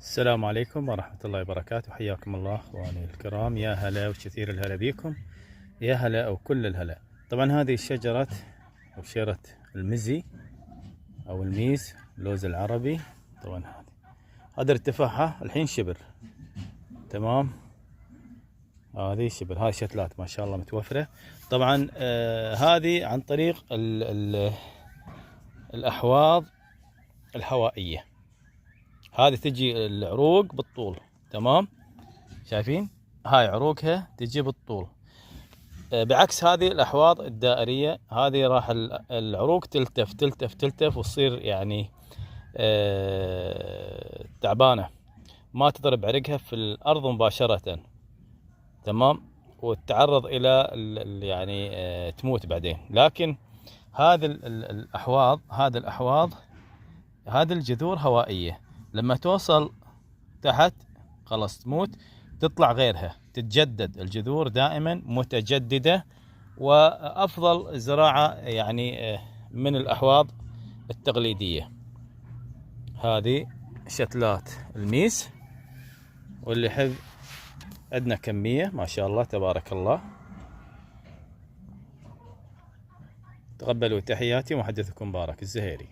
السلام عليكم ورحمة الله وبركاته. حياكم الله اخواني الكرام، يا هلا وكثير الهلا بيكم، يا هلا او كل الهلا. طبعا هذه شجرة او شجرة المزي او الميز، اللوز العربي. طبعا هذا ارتفاعها الحين شبر، تمام. هذه شبر، هاي شتلات ما شاء الله متوفرة. طبعا هذه عن طريق الاحواض الهوائية. هذه تجي العروق بالطول، تمام، شايفين هاي عروقها تجي بالطول، بعكس هذه الاحواض الدائريه. هذه راح العروق تلتف تلتف تلتف وتصير يعني تعبانه، ما تضرب عرقها في الارض مباشره، تمام، وتتعرض الى يعني تموت بعدين. لكن هذه الاحواض هذه الجذور هوائيه، لما توصل تحت خلاص تموت، تطلع غيرها، تتجدد الجذور دائما متجددة، وأفضل زراعة يعني من الأحواض التقليدية. هذه شتلات الميس، واللي يحب عندنا كمية ما شاء الله تبارك الله. تقبلوا تحياتي، ومحدثكم مبارك الزهيري.